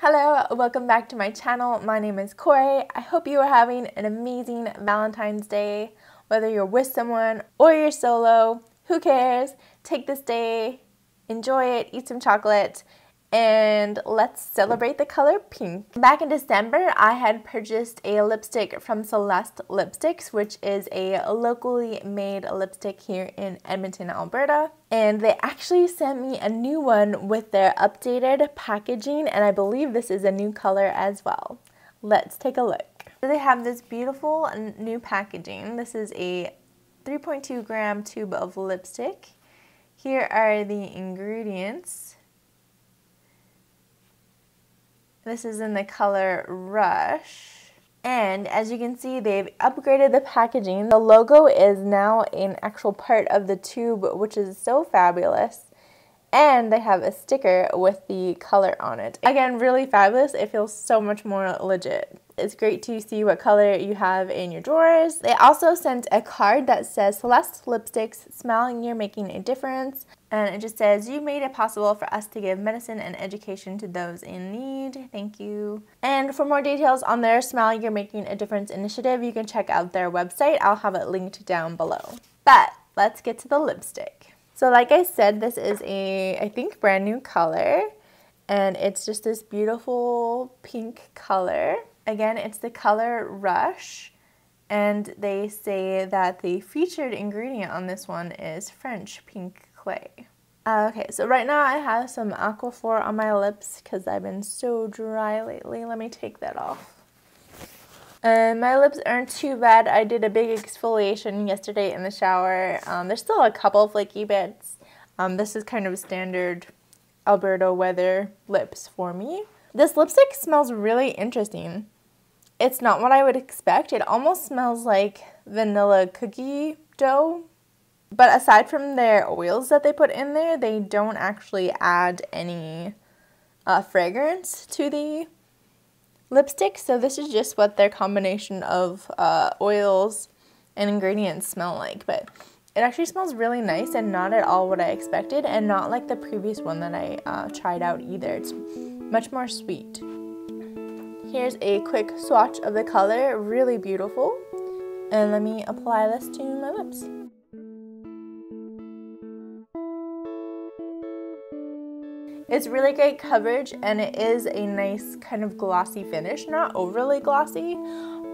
Hello, welcome back to my channel. My name is Corey. I hope you are having an amazing Valentine's Day. Whether you're with someone or you're solo, who cares? Take this day, enjoy it, eat some chocolate, and let's celebrate the color pink. Back in December, I had purchased a lipstick from Celeste Lipsticks, which is a locally made lipstick here in Edmonton, Alberta. And they actually sent me a new one with their updated packaging, and I believe this is a new color as well. Let's take a look. They have this beautiful new packaging. This is a 3.2 gram tube of lipstick. Here are the ingredients. This is in the color Rush. And as you can see, they've upgraded the packaging. The logo is now an actual part of the tube, which is so fabulous. And they have a sticker with the color on it. Again, really fabulous. It feels so much more legit. It's great to see what color you have in your drawers. They also sent a card that says Celeste Lipsticks, smiling you're making a difference. And it just says, you made it possible for us to give medicine and education to those in need. Thank you. And for more details on their Smile You're Making a Difference initiative, you can check out their website. I'll have it linked down below. But let's get to the lipstick. So like I said, this is a, I think, brand new color. And it's just this beautiful pink color. Again, it's the color Rush. And they say that the featured ingredient on this one is French pink clay. Okay, so right now I have some Aquaphor on my lips because I've been so dry lately. Let me take that off. And my lips aren't too bad. I did a big exfoliation yesterday in the shower. There's still a couple flaky bits. This is kind of standard Alberta weather lips for me. This lipstick smells really interesting. It's not what I would expect. It almost smells like vanilla cookie dough. But aside from their oils that they put in there, they don't actually add any fragrance to the lipstick. So this is just what their combination of oils and ingredients smell like. But it actually smells really nice and not at all what I expected, and not like the previous one that I tried out either. It's much more sweet. Here's a quick swatch of the color, really beautiful. And let me apply this to my lips. It's really great coverage, and it is a nice kind of glossy finish, not overly glossy,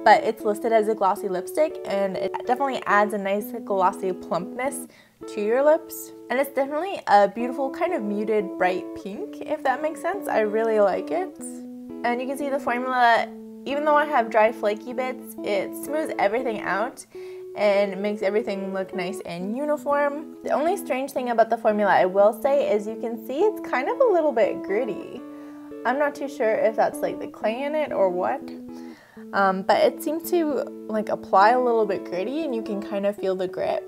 but it's listed as a glossy lipstick, and it definitely adds a nice glossy plumpness to your lips. And it's definitely a beautiful kind of muted bright pink, if that makes sense. I really like it. And you can see the formula, even though I have dry flaky bits, it smooths everything out and makes everything look nice and uniform. The only strange thing about the formula I will say is you can see it's kind of a little bit gritty. I'm not too sure if that's like the clay in it or what, but it seems to like apply a little bit gritty, and you can kind of feel the grit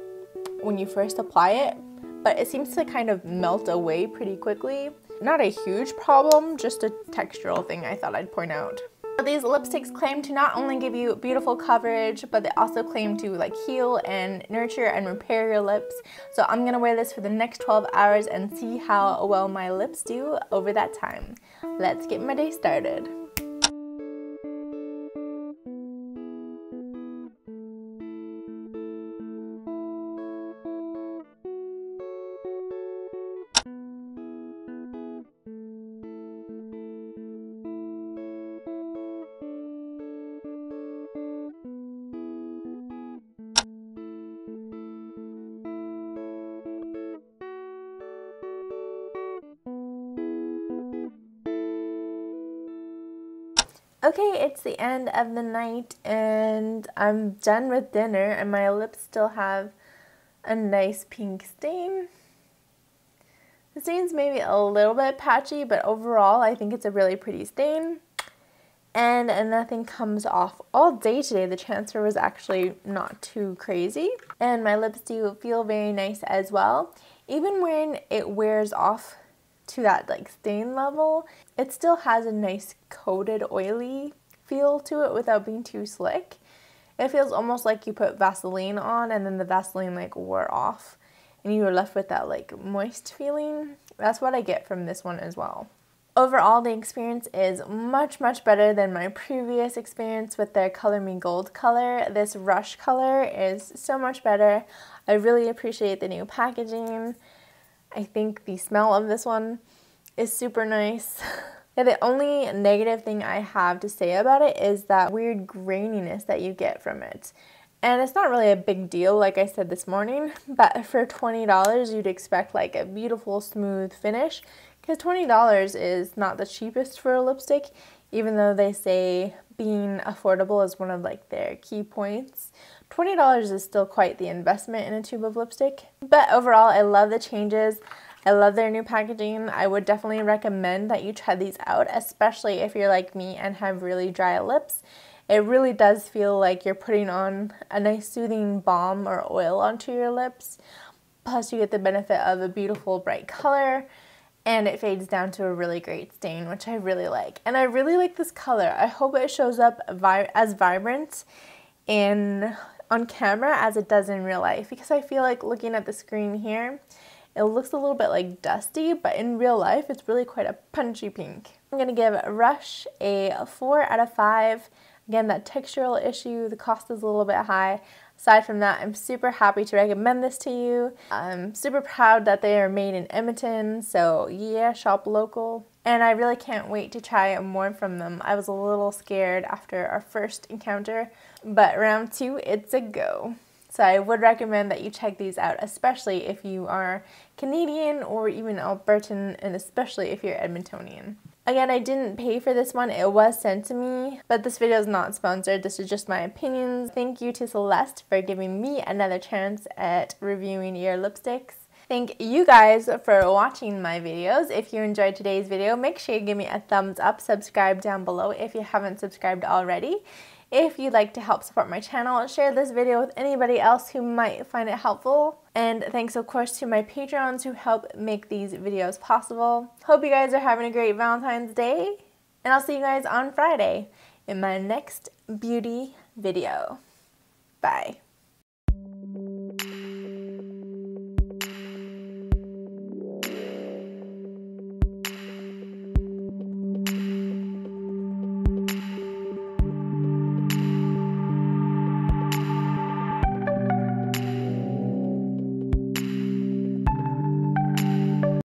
when you first apply it, but it seems to kind of melt away pretty quickly. Not a huge problem, just a textural thing I thought I'd point out. These lipsticks claim to not only give you beautiful coverage, but they also claim to like heal and nurture and repair your lips. So I'm gonna wear this for the next 12 hours and see how well my lips do over that time. Let's get my day started. Okay, it's the end of the night and I'm done with dinner, and my lips still have a nice pink stain. The stain's maybe a little bit patchy, but overall I think it's a really pretty stain. And nothing comes off all day today. The transfer was actually not too crazy. And my lips do feel very nice as well. Even when it wears off to that like stain level, it still has a nice coated oily feel to it without being too slick. It feels almost like you put Vaseline on and then the Vaseline like wore off and you were left with that like moist feeling. That's what I get from this one as well. Overall, the experience is much, much better than my previous experience with their Color Me Gold color. This Rush color is so much better. I really appreciate the new packaging. I think the smell of this one is super nice. Yeah, the only negative thing I have to say about it is that weird graininess that you get from it. And it's not really a big deal, like I said this morning, but for $20 you'd expect like a beautiful smooth finish, because $20 is not the cheapest for a lipstick, even though they say being affordable is one of like their key points. $20 is still quite the investment in a tube of lipstick. But overall, I love the changes. I love their new packaging. I would definitely recommend that you try these out, especially if you're like me and have really dry lips. It really does feel like you're putting on a nice soothing balm or oil onto your lips. Plus you get the benefit of a beautiful bright color, and it fades down to a really great stain, which I really like. And I really like this color. I hope it shows up as vibrant on camera as it does in real life, because I feel like looking at the screen here, it looks a little bit like dusty, but in real life, it's really quite a punchy pink. I'm going to give Rush a 4 out of 5. Again, that textural issue, the cost is a little bit high. Aside from that, I'm super happy to recommend this to you. I'm super proud that they are made in Edmonton, so yeah, shop local. And I really can't wait to try more from them. I was a little scared after our first encounter, but round 2, it's a go. So I would recommend that you check these out, especially if you are Canadian or even Albertan, and especially if you're Edmontonian. Again, I didn't pay for this one, it was sent to me, but this video is not sponsored, this is just my opinions. Thank you to Celeste for giving me another chance at reviewing your lipsticks. Thank you guys for watching my videos. If you enjoyed today's video, make sure you give me a thumbs up, subscribe down below if you haven't subscribed already. If you'd like to help support my channel, share this video with anybody else who might find it helpful. And thanks of course to my Patreons who help make these videos possible. Hope you guys are having a great Valentine's Day, and I'll see you guys on Friday in my next beauty video. Bye.